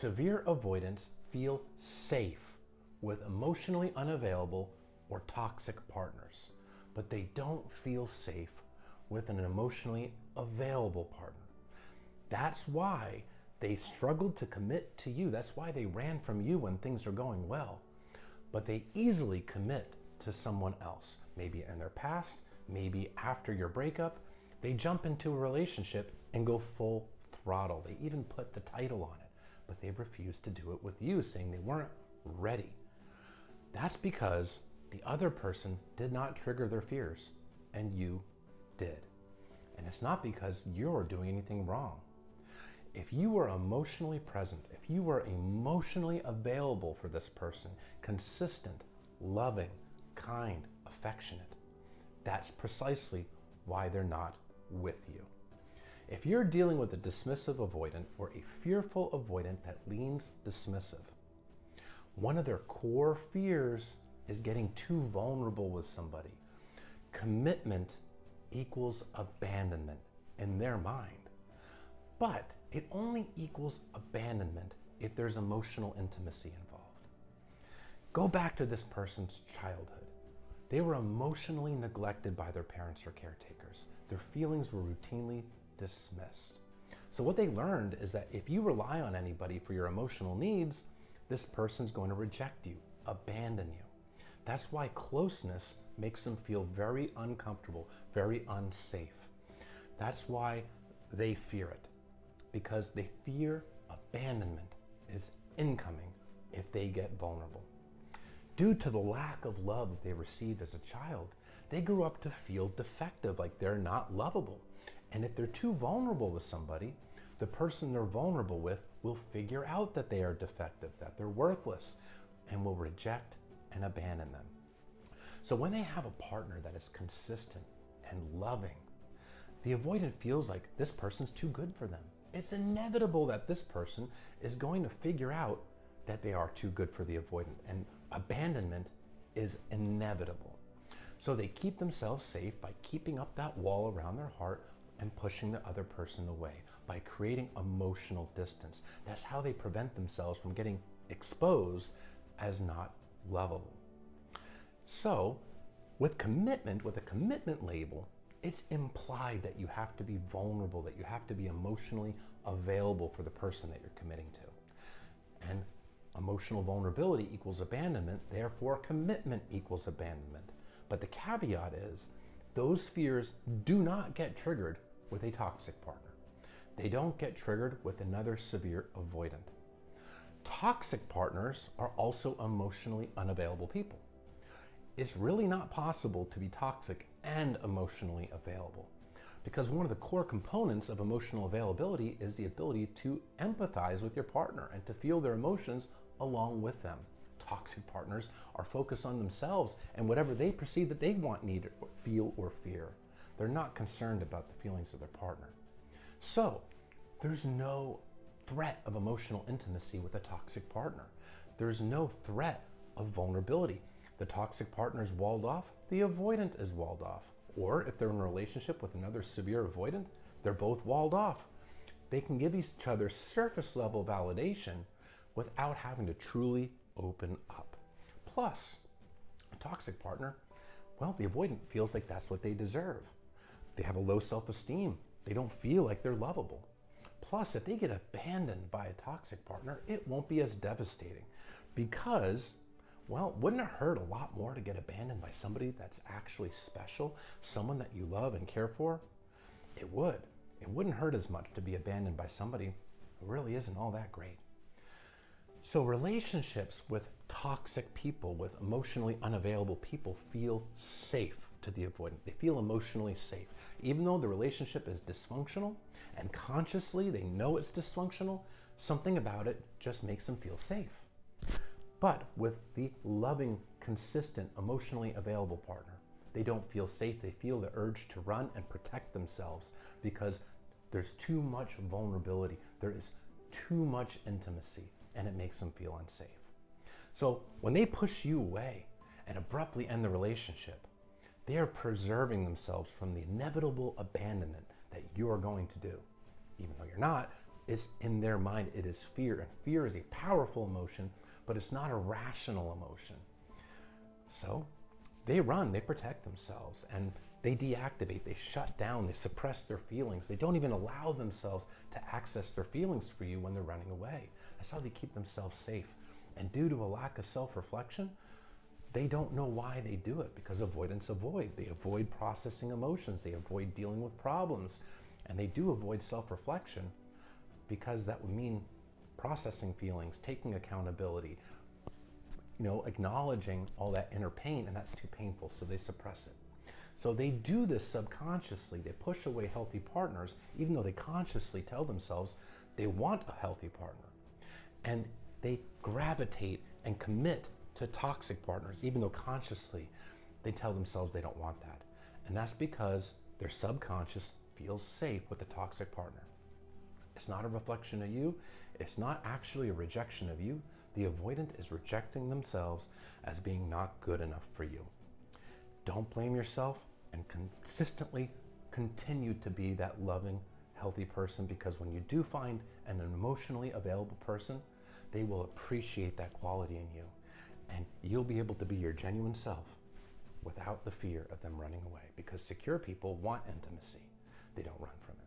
Severe avoidants feel safe with emotionally unavailable or toxic partners, but they don't feel safe with an emotionally available partner. That's why they struggled to commit to you. That's why they ran from you when things are going well. But they easily commit to someone else, maybe in their past, maybe after your breakup. They jump into a relationship and go full throttle. They even put the title on it, but they refused to do it with you, saying they weren't ready. That's because the other person did not trigger their fears and you did. And it's not because you're doing anything wrong. If you were emotionally present, if you were emotionally available for this person, consistent, loving, kind, affectionate, that's precisely why they're not with you. If you're dealing with a dismissive avoidant or a fearful avoidant that leans dismissive, one of their core fears is getting too vulnerable with somebody. Commitment equals abandonment in their mind. But it only equals abandonment if there's emotional intimacy involved. Go back to this person's childhood. They were emotionally neglected by their parents or caretakers. Their feelings were routinely dismissed. So what they learned is that if you rely on anybody for your emotional needs, this person's going to reject you, abandon you. That's why closeness makes them feel very uncomfortable, very unsafe. That's why they fear it, because they fear abandonment is incoming if they get vulnerable. Due to the lack of love that they received as a child, they grew up to feel defective, like they're not lovable. And if they're too vulnerable with somebody, the person they're vulnerable with will figure out that they are defective, that they're worthless, and will reject and abandon them. So when they have a partner that is consistent and loving, the avoidant feels like this person's too good for them. It's inevitable that this person is going to figure out that they are too good for the avoidant, and abandonment is inevitable. So they keep themselves safe by keeping up that wall around their heart and pushing the other person away, by creating emotional distance. That's how they prevent themselves from getting exposed as not lovable. So with commitment, with a commitment label, it's implied that you have to be vulnerable, that you have to be emotionally available for the person that you're committing to. And emotional vulnerability equals abandonment, therefore commitment equals abandonment. But the caveat is, those fears do not get triggered with a toxic partner. They don't get triggered with another severe avoidant. Toxic partners are also emotionally unavailable people. It's really not possible to be toxic and emotionally available, because one of the core components of emotional availability is the ability to empathize with your partner and to feel their emotions along with them. Toxic partners are focused on themselves and whatever they perceive that they want, need, or feel, or fear. They're not concerned about the feelings of their partner. So there's no threat of emotional intimacy with a toxic partner. There's no threat of vulnerability. The toxic partner is walled off, the avoidant is walled off. Or if they're in a relationship with another severe avoidant, they're both walled off. They can give each other surface level validation without having to truly open up. Plus, a toxic partner, well, the avoidant feels like that's what they deserve. They have a low self-esteem. They don't feel like they're lovable. Plus, if they get abandoned by a toxic partner, it won't be as devastating because, well, wouldn't it hurt a lot more to get abandoned by somebody that's actually special, someone that you love and care for? It would. It wouldn't hurt as much to be abandoned by somebody who really isn't all that great. So relationships with toxic people, with emotionally unavailable people, feel safe to the avoidant. They feel emotionally safe. Even though the relationship is dysfunctional and consciously they know it's dysfunctional, something about it just makes them feel safe. But with the loving, consistent, emotionally available partner, they don't feel safe. They feel the urge to run and protect themselves because there's too much vulnerability. There is too much intimacy, and it makes them feel unsafe. So when they push you away and abruptly end the relationship, they are preserving themselves from the inevitable abandonment that you are going to do. Even though you're not, is in their mind. It is fear, and fear is a powerful emotion, but it's not a rational emotion. So they run, they protect themselves, and they deactivate, they shut down, they suppress their feelings. They don't even allow themselves to access their feelings for you when they're running away. That's how they keep themselves safe. And due to a lack of self-reflection, they don't know why they do it, because avoidants avoid. They avoid processing emotions, they avoid dealing with problems, and they do avoid self-reflection because that would mean processing feelings, taking accountability, acknowledging all that inner pain, and that's too painful, so they suppress it. So they do this subconsciously. They push away healthy partners, even though they consciously tell themselves they want a healthy partner. And they gravitate and commit to toxic partners, even though consciously they tell themselves they don't want that. And that's because their subconscious feels safe with a toxic partner. It's not a reflection of you. It's not actually a rejection of you. The avoidant is rejecting themselves as being not good enough for you. Don't blame yourself, and consistently continue to be that loving, healthy person, because when you do find an emotionally available person, they will appreciate that quality in you, and you'll be able to be your genuine self without the fear of them running away, because secure people want intimacy. They don't run from it.